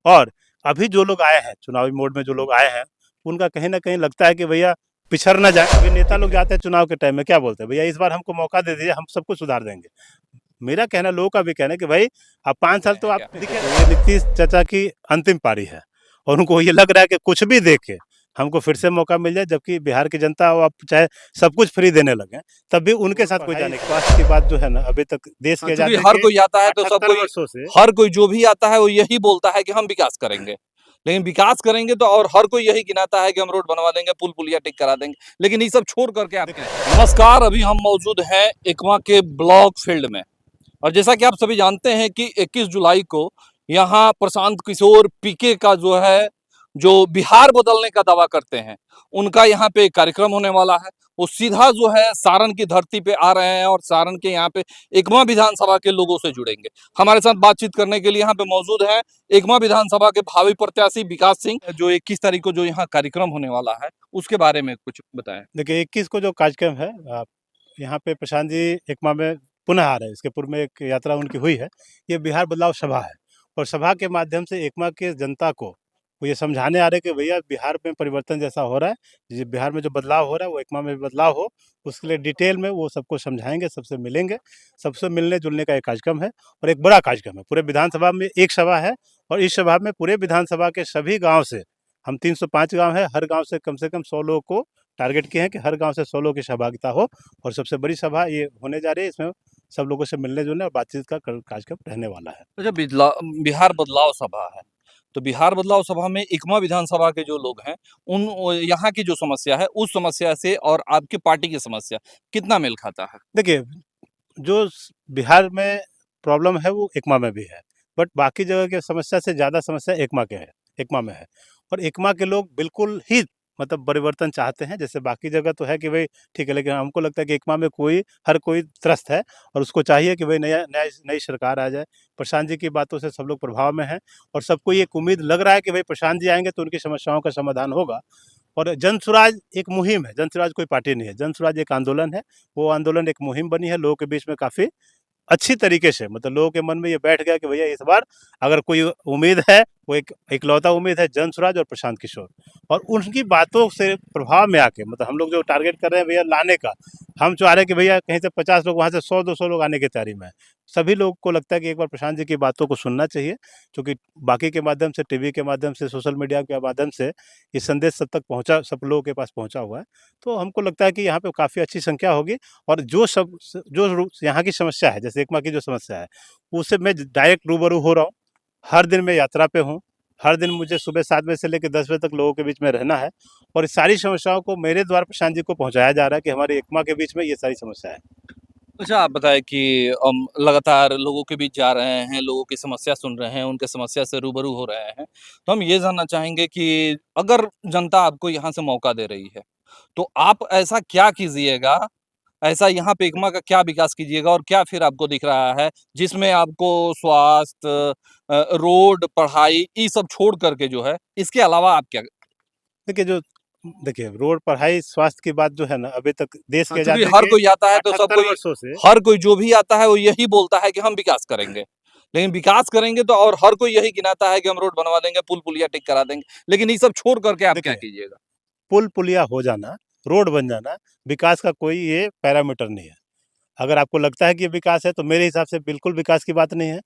और अभी जो लोग आए हैं, चुनावी मोड में जो लोग आए हैं, उनका कहीं न कहीं लगता है कि भैया पिछड़ ना जाए। अभी नेता लोग जाते हैं चुनाव के टाइम में क्या बोलते हैं, भैया इस बार हमको मौका दे दीजिए, हम सब कुछ सुधार देंगे। मेरा कहना, लोगों का भी कहना है कि भाई अब 5 साल तो आप दिखे। ये नीतीश चाचा की अंतिम पारी है और उनको ये लग रहा है कि कुछ भी दे के हमको फिर से मौका मिल जाए, जबकि बिहार की जनता आप चाहे सब कुछ फ्री देने लगे, तब भी उनके साथ कोई जाने। स्वास्थ्य की बात जो है ना, अभी तक देश के चूंकि आजादी हर के कोई आता है तो सब 78 कोई वर्षों से हर कोई जो भी आता है वो यही बोलता है कि हम विकास करेंगे, लेकिन विकास करेंगे तो और हर कोई यही गिनाता है कि हम रोड बनवा देंगे, पुल पुलिया ठीक करा देंगे, लेकिन ये सब छोड़ करके आप नमस्कार, अभी हम मौजूद हैं एकमा के ब्लॉक फील्ड में। और जैसा कि आप सभी जानते हैं कि 21 जुलाई को यहाँ प्रशांत किशोर पीके का जो बिहार बदलने का दावा करते हैं, उनका यहाँ पे कार्यक्रम होने वाला है। वो सीधा जो है सारण की धरती पे आ रहे हैं और सारण के यहाँ पे एकमा विधानसभा के लोगों से जुड़ेंगे। हमारे साथ बातचीत करने के लिए यहाँ पे मौजूद है एकमा विधानसभा के भावी प्रत्याशी विकास सिंह। जो 21 तारीख को जो यहाँ कार्यक्रम होने वाला है उसके बारे में कुछ बताएं। देखिए 21 को जो कार्यक्रम है, यहाँ पे प्रशांत जी एकमा में पुनः आ रहे हैं। इसके पूर्व में एक यात्रा उनकी हुई है। ये बिहार बदलाव सभा है और सभा के माध्यम से एकमा के जनता को वो ये समझाने आ रहे हैं कि भैया बिहार में परिवर्तन जैसा हो रहा है, ये बिहार में जो बदलाव हो रहा है वो एकमा में भी बदलाव हो, उसके लिए डिटेल में वो सबको समझाएंगे, सबसे मिलेंगे। सबसे मिलने जुलने का एक कार्यक्रम है और एक बड़ा कार्यक्रम है। पूरे विधानसभा में एक सभा है और इस सभा में पूरे विधानसभा के सभी गाँव से, हम 305 गाँव है, हर गाँव से कम 100 लोगों को टारगेट किए हैं कि हर गांव से 100 लोगों की सहभागिता हो। और सबसे बड़ी सभा ये होने जा रही है, इसमें सब लोगों से मिलने जुलने और बातचीत का कार्यक्रम रहने वाला है। अच्छा, बिहार बदलाव सभा है, तो बिहार बदलाव सभा में एकमा विधानसभा के जो लोग हैं उन यहाँ की जो समस्या है उस समस्या से और आपकी पार्टी की समस्या कितना मेल खाता है? देखिए, जो बिहार में प्रॉब्लम है वो एकमा में भी है, बट बाकी जगह की समस्या से ज़्यादा समस्या एकमा में है। और एकमा के लोग बिल्कुल ही मतलब परिवर्तन चाहते हैं। जैसे बाकी जगह तो है कि भाई ठीक है, लेकिन हमको लगता है कि एकमा में हर कोई त्रस्त है और उसको चाहिए कि भाई नई सरकार आ जाए। प्रशांत जी की बातों से सब लोग प्रभाव में हैं और सबको ये उम्मीद लग रहा है कि भाई प्रशांत जी आएंगे तो उनकी समस्याओं का समाधान होगा। और जन स्वराज एक मुहिम है, जन स्वराज कोई पार्टी नहीं है, जन स्वराज एक आंदोलन है। वो आंदोलन एक मुहिम बनी है, लोगों के बीच में काफ़ी अच्छी तरीके से, मतलब लोगों के मन में ये बैठ गया कि भैया इस बार अगर कोई उम्मीद है, वो एक इकलौता उम्मीद है जन स्वराज और प्रशांत किशोर। और उनकी बातों से प्रभाव में आके, मतलब हम लोग जो टारगेट कर रहे हैं भैया लाने का, हम चाह रहे हैं कि भैया कहीं से 50 लोग, वहाँ से 100-200 लोग आने की तैयारी में है। सभी लोग को लगता है कि एक बार प्रशांत जी की बातों को सुनना चाहिए, क्योंकि बाकी के माध्यम से, टीवी के माध्यम से, सोशल मीडिया के माध्यम से ये संदेश सब तक पहुँचा, सब लोगों के पास पहुँचा हुआ है। तो हमको लगता है कि यहाँ पे काफ़ी अच्छी संख्या होगी और जो यहाँ की समस्या है, जैसे एकमा की जो समस्या है, उससे मैं डायरेक्ट रूबरू हो रहा हूँ। हर दिन मैं यात्रा पे हूँ, हर दिन मुझे सुबह 7 बजे से लेकर 10 बजे तक लोगों के बीच में रहना है और इस सारी समस्याओं को मेरे द्वारा प्रशांत जी को पहुँचाया जा रहा है कि हमारे एकमा के बीच में ये सारी समस्या है। अच्छा, आप बताएं कि लगातार लोगों के बीच जा रहे हैं, लोगों की समस्या सुन रहे हैं, उनके समस्या से रूबरू हो रहे हैं, तो हम ये जानना चाहेंगे कि अगर जनता आपको यहाँ से मौका दे रही है तो आप ऐसा क्या कीजिएगा, ऐसा यहाँ पे एकमा का क्या विकास कीजिएगा और क्या फिर आपको दिख रहा है जिसमें आपको स्वास्थ्य, रोड, पढ़ाई ये सब छोड़ करके जो है इसके अलावा आप क्या? देखिए जो देखिए रोड, पढ़ाई, स्वास्थ्य की बात जो है ना, अभी तक देश की चूंकि आज़ादी हर के कोई आता है तो सब 78 कोई वर्षों से हर कोई जो भी आता है वो यही बोलता है कि हम विकास करेंगे, लेकिन विकास करेंगे तो और हर कोई यही गिनाता है कि हम रोड बनवा देंगे, पुल पुलिया ठीक करा देंगे, लेकिन ये सब छोड़ करके आप क्या देखिए, कीजिएगा? पुल पुलिया हो जाना, रोड बन जाना विकास का कोई ये पैरामीटर नहीं है। अगर आपको लगता है कि ये विकास है तो मेरे हिसाब से बिल्कुल विकास की बात नहीं है।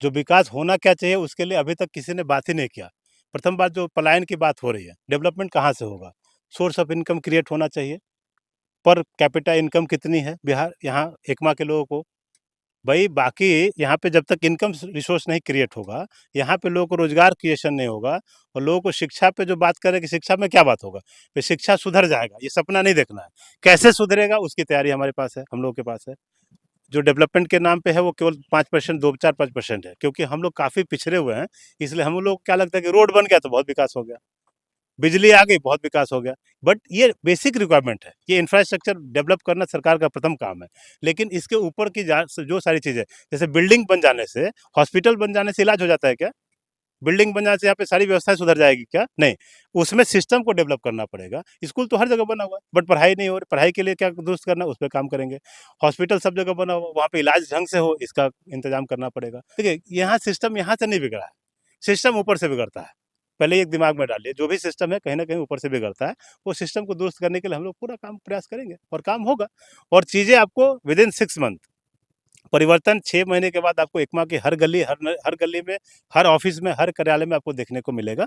जो विकास होना क्या चाहिए उसके लिए अभी तक किसी ने बात ही नहीं किया। प्रथम बात, जो पलायन की बात हो रही है, डेवलपमेंट कहाँ से होगा? सोर्स ऑफ इनकम क्रिएट होना चाहिए। पर कैपिटा इनकम कितनी है बिहार यहाँ एकमा के लोगों को? भाई बाकी यहाँ पे जब तक इनकम रिसोर्स नहीं क्रिएट होगा, यहाँ पे लोगों को रोजगार क्रिएशन नहीं होगा और लोगों को शिक्षा पे जो बात करें कि शिक्षा में क्या बात होगा, फिर शिक्षा सुधर जाएगा, ये सपना नहीं देखना है। कैसे सुधरेगा उसकी तैयारी हमारे पास है, हम लोग के पास है। जो डेवलपमेंट के नाम पे है वो केवल 5%, 2, 4, 5% है, क्योंकि हम लोग काफ़ी पिछड़े हुए हैं। इसलिए हम लोग क्या लगता है कि रोड बन गया तो बहुत विकास हो गया, बिजली आ गई बहुत विकास हो गया। बट ये बेसिक रिक्वायरमेंट है, ये इंफ्रास्ट्रक्चर डेवलप करना सरकार का प्रथम काम है। लेकिन इसके ऊपर की जो सारी चीज़ें, जैसे बिल्डिंग बन जाने से, हॉस्पिटल बन जाने से इलाज हो जाता है क्या? बिल्डिंग बन जाने से यहाँ पे सारी व्यवस्थाएं सुधर जाएगी क्या? नहीं, उसमें सिस्टम को डेवलप करना पड़ेगा। स्कूल तो हर जगह बना हुआ है, बट पढ़ाई नहीं हो रही। पढ़ाई के लिए क्या दुरुस्त करना, उस पर काम करेंगे। हॉस्पिटल सब जगह बना हुआ, वहाँ पे इलाज ढंग से हो, इसका इंतजाम करना पड़ेगा। देखिए यहाँ सिस्टम यहाँ से नहीं बिगड़ा है, सिस्टम ऊपर से बिगड़ता है। पहले एक दिमाग में डालिए, जो भी सिस्टम है कहीं न कहीं ऊपर से बिगड़ता है। वो सिस्टम को दुरुस्त करने के लिए हम लोग पूरा काम प्रयास करेंगे और काम होगा और चीज़ें आपको विदिन 6 मंथ परिवर्तन 6 महीने के बाद आपको एकमा की हर गली, हर गली में, हर ऑफ़िस में, हर कार्यालय में आपको देखने को मिलेगा।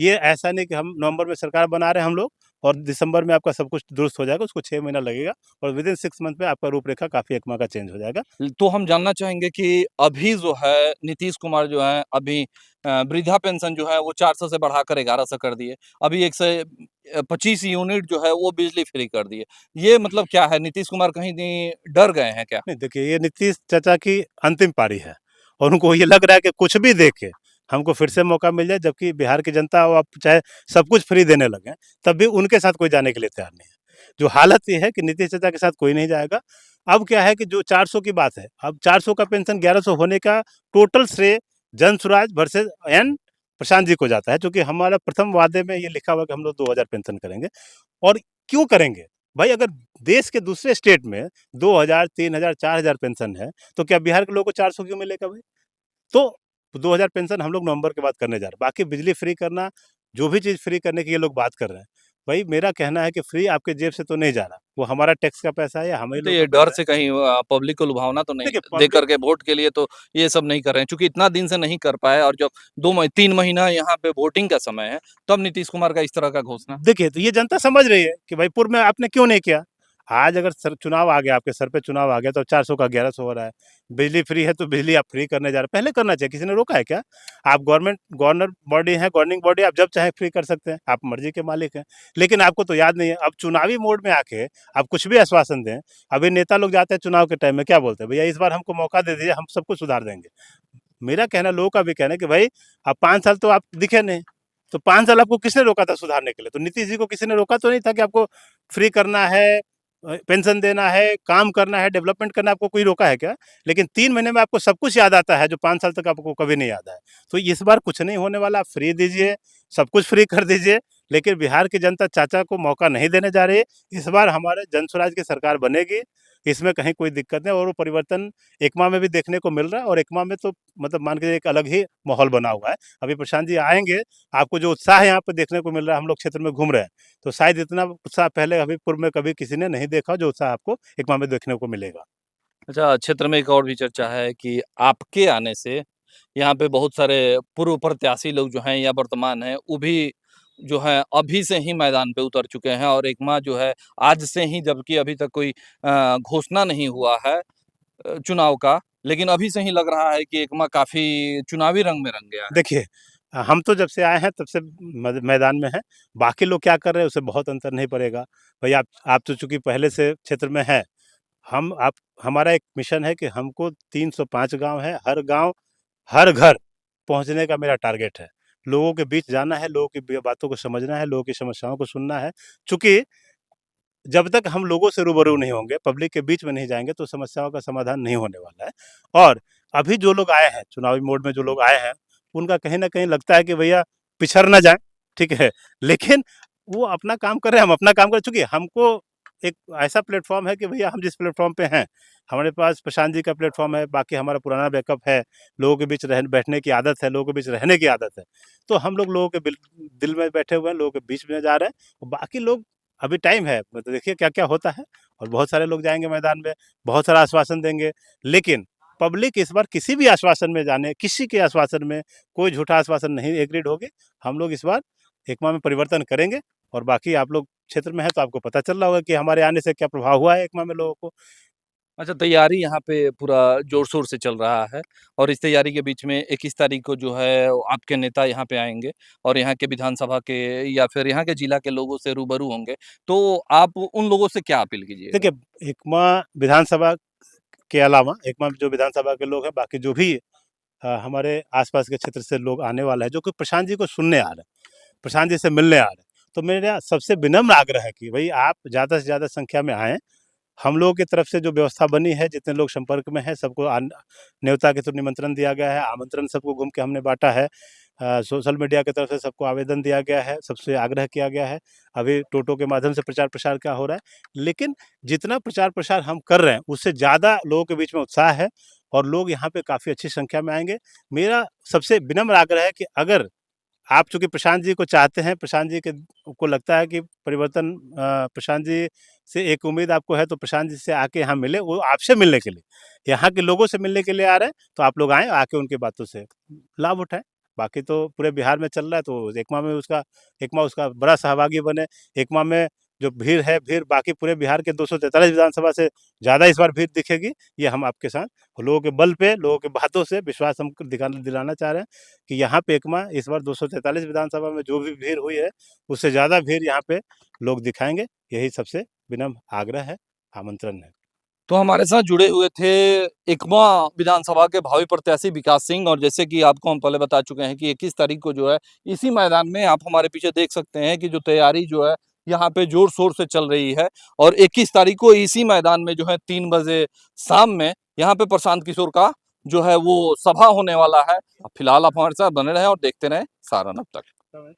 ये ऐसा नहीं कि हम नवंबर में सरकार बना रहे हैं हम लोग और दिसंबर में आपका सब कुछ दुरुस्त हो जाएगा, उसको 6 महीना लगेगा और विदिन 6 मंथ में आपका रूपरेखा काफ़ी एकमा का चेंज हो जाएगा। तो हम जानना चाहेंगे कि अभी जो है नीतीश कुमार जो है अभी वृद्धा पेंशन जो है वो 400 से बढ़ाकर 1100 कर दिए। अभी 125 यूनिट जो है वो बिजली फ्री कर दिए। ये मतलब क्या है, नीतीश कुमार कहीं नहीं डर गए हैं क्या? नहीं देखिए, ये नीतीश चाचा की अंतिम पारी है और उनको ये लग रहा है कि कुछ भी दे के हमको फिर से मौका मिल जाए, जबकि बिहार की जनता अब चाहे सब कुछ फ्री देने लगे, तब भी उनके साथ कोई जाने के लिए तैयार नहीं है। जो हालत ये है कि नीतीश चाचा के साथ कोई नहीं जाएगा। अब क्या है कि जो 400 की बात है, अब 400 का पेंशन 1100 होने का टोटल श्रेय जनसुराज वर्सेस एन प्रशांत जी को जाता है, क्योंकि हमारा प्रथम वादे में ये लिखा हुआ है कि हम लोग 2000 पेंशन करेंगे। और क्यों करेंगे? भाई अगर देश के दूसरे स्टेट में 2000, 3000, 4000 पेंशन है, तो क्या बिहार के लोगों को 400 क्यों मिलेगा भाई? तो 2000 पेंशन हम लोग नवंबर के बाद करने जा रहे हैं। बाकी बिजली फ्री करना, जो भी चीज़ फ्री करने की ये लोग बात कर रहे हैं, भाई मेरा कहना है कि फ्री आपके जेब से तो नहीं जा रहा, वो हमारा टैक्स का पैसा है या हम ही तो लोग ये का डर पैसा है। से कहीं पब्लिक को लुभावना तो नहीं देखिए दे पब्लिक करके वोट के लिए तो ये सब नहीं कर रहे हैं, चूंकि इतना दिन से नहीं कर पाए और जब 3 महीना यहाँ पे वोटिंग का समय है तब नीतीश कुमार का इस तरह का घोषणा। देखिए, तो ये जनता समझ रही है कि भाई पूर्व में आपने क्यों नहीं किया। आज अगर चुनाव आ गया, आपके सर पे चुनाव आ गया, तो 400 का 1100 हो रहा है। बिजली फ्री है तो बिजली आप फ्री करने जा रहे हैं। पहले करना चाहिए, किसी ने रोका है क्या? आप गवर्नर बॉडी है, गवर्निंग बॉडी, आप जब चाहे फ्री कर सकते हैं, आप मर्जी के मालिक हैं। लेकिन आपको तो याद नहीं है, अब चुनावी मोड में आके आप कुछ भी आश्वासन दें। अभी नेता लोग जाते हैं चुनाव के टाइम में, क्या बोलते हैं, भैया इस बार हमको मौका दे दीजिए, हम सब कुछ सुधार देंगे। मेरा कहना, लोगों का भी कहना है कि भाई अब 5 साल तो आप दिखे नहीं, तो 5 साल आपको किसने रोका था सुधारने के लिए? तो नीतीश जी को किसी ने रोका तो नहीं था कि आपको फ्री करना है, पेंशन देना है, काम करना है, डेवलपमेंट करना है, आपको कोई रोका है क्या? लेकिन 3 महीने में आपको सब कुछ याद आता है, जो 5 साल तक आपको कभी नहीं याद आया। तो इस बार कुछ नहीं होने वाला, आप फ्री दीजिए, सब कुछ फ्री कर दीजिए, लेकिन बिहार की जनता चाचा को मौका नहीं देने जा रही है। इस बार हमारे जनसुराज की सरकार बनेगी, इसमें कहीं कोई दिक्कत नहीं और वो परिवर्तन एकमा में भी देखने को मिल रहा है और एकमा में तो मतलब मान के चलिए एक अलग ही माहौल बना हुआ है। अभी प्रशांत जी आएँगे, आपको जो उत्साह यहाँ पे देखने को मिल रहा है, हम लोग क्षेत्र में घूम रहे हैं, तो शायद इतना उत्साह पहले अभी पूर्व में कभी किसी ने नहीं देखा, जो उत्साह आपको एकमा में देखने को मिलेगा। अच्छा, क्षेत्र में एक और भी चर्चा है कि आपके आने से यहाँ पे बहुत सारे पूर्व प्रत्याशी लोग जो हैं या वर्तमान हैं, वो भी जो है अभी से ही मैदान पे उतर चुके हैं और एकमा जो है आज से ही, जबकि अभी तक कोई घोषणा नहीं हुआ है चुनाव का, लेकिन अभी से ही लग रहा है कि एकमा काफ़ी चुनावी रंग में रंग गया है। देखिए, हम तो जब से आए हैं तब से मैदान में हैं, बाकी लोग क्या कर रहे हैं उससे बहुत अंतर नहीं पड़ेगा। भई आप तो चूँकि पहले से क्षेत्र में हैं, हम आप हमारा एक मिशन है कि हमको 305 गाँव हैं, हर गाँव, हर घर पहुँचने का मेरा टारगेट है। लोगों के बीच जाना है, लोगों की बातों को समझना है, लोगों की समस्याओं को सुनना है। चूँकि जब तक हम लोगों से रूबरू नहीं होंगे, पब्लिक के बीच में नहीं जाएँगे, तो समस्याओं का समाधान नहीं होने वाला है। और अभी जो लोग आए हैं, चुनावी मोड में जो लोग आए हैं, उनका कहीं न कहीं लगता है कि भैया पिछड़ ना जाएँ, ठीक है? लेकिन वो अपना काम कर रहे हैं, हम अपना काम कर रहे हैं। चूँकि हमको एक ऐसा प्लेटफ़ॉर्म है कि भैया हम जिस प्लेटफ़ॉर्म पे हैं, हमारे पास प्रशांत जी का प्लेटफ़ॉर्म है, बाकी हमारा पुराना बैकअप है, लोगों के बीच बैठने की आदत है, लोगों के बीच रहने की आदत है। तो हम लोग लोगों के दिल में बैठे हुए हैं, लोगों के बीच में जा रहे हैं और बाकी लोग, अभी टाइम है, मतलब देखिए क्या-क्या होता है और बहुत सारे लोग जाएँगे मैदान में, बहुत सारा आश्वासन देंगे। लेकिन पब्लिक इस बार किसी भी आश्वासन में जाने, किसी के आश्वासन में कोई झूठा आश्वासन नहीं एग्रीड होगी। हम लोग इस बार एकमा में परिवर्तन करेंगे और बाकी आप लोग क्षेत्र में हैं तो आपको पता चल रहा होगा कि हमारे आने से क्या प्रभाव हुआ है एकमा में लोगों को। अच्छा, तैयारी यहाँ पे पूरा जोर-शोर से चल रहा है और इस तैयारी के बीच में 21 तारीख को जो है आपके नेता यहाँ पे आएँगे और यहाँ के विधानसभा के या फिर यहाँ के जिला के लोगों से रूबरू होंगे। तो आप उन लोगों से क्या अपील कीजिएगा? देखिए, एकमा विधानसभा के अलावा एकमा में जो विधानसभा के लोग हैं, बाकी जो भी हमारे आस-पास के क्षेत्र से लोग आने वाले हैं, जो कि प्रशांत जी को सुनने आ रहे हैं, प्रशांत जी से मिलने आ रहे हैं। तो मेरा सबसे विनम्र आग्रह है कि भई आप ज़्यादा से ज़्यादा संख्या में आएँ। हम लोगों की तरफ से जो व्यवस्था बनी है, जितने लोग संपर्क में हैं, सबको न्योता के थ्रू निमंत्रण दिया गया है, आमंत्रण सबको घूम के हमने बाँटा है। सोशल मीडिया की तरफ से सबको आवेदन दिया गया है, सबसे आग्रह किया गया है। अभी टोटो के माध्यम से प्रचार प्रसार क्या हो रहा है, लेकिन जितना प्रचार प्रसार हम कर रहे हैं उससे ज़्यादा लोगों के बीच में उत्साह है और लोग यहाँ पे काफ़ी अच्छी संख्या में आएंगे। मेरा सबसे विनम्र आग्रह है कि अगर आप चूंकि प्रशांत जी को चाहते हैं, प्रशांत जी के को लगता है कि परिवर्तन प्रशांत जी से एक उम्मीद आपको है, तो प्रशांत जी से आके यहाँ मिले, वो आपसे मिलने के लिए, यहाँ के लोगों से मिलने के लिए आ रहे हैं, तो आप लोग आएँ, आके उनकी बातों से लाभ उठाएँ। बाकी तो पूरे बिहार में चल रहा है, तो एकमा उसका बड़ा सहभागी बने। एकमा में जो भीड़ है, भीड़ बाकी पूरे बिहार के 243 विधानसभा से ज़्यादा इस बार भीड़ दिखेगी। ये हम आपके साथ लोगों के बल पे, लोगों की बातों से विश्वास हम दिलाना चाह रहे हैं कि यहाँ पे एकमा इस बार 243 विधानसभा में जो भी भीड़ हुई है, उससे ज़्यादा भीड़ यहाँ पे लोग दिखाएंगे। यही सबसे विनम्र आग्रह है, आमंत्रण है। तो हमारे साथ जुड़े हुए थे एकमा विधानसभा के भावी प्रत्याशी विकास सिंह, और जैसे कि आपको हम पहले बता चुके हैं कि 21 तारीख को जो है इसी मैदान में, आप हमारे पीछे देख सकते हैं कि जो तैयारी जो है यहाँ पे जोर शोर से चल रही है, और 21 तारीख को इसी मैदान में जो है 3 बजे शाम में यहाँ पे प्रशांत किशोर का जो है वो सभा होने वाला है। फिलहाल आप हमारे साथ बने रहे और देखते रहे सारण अब तक।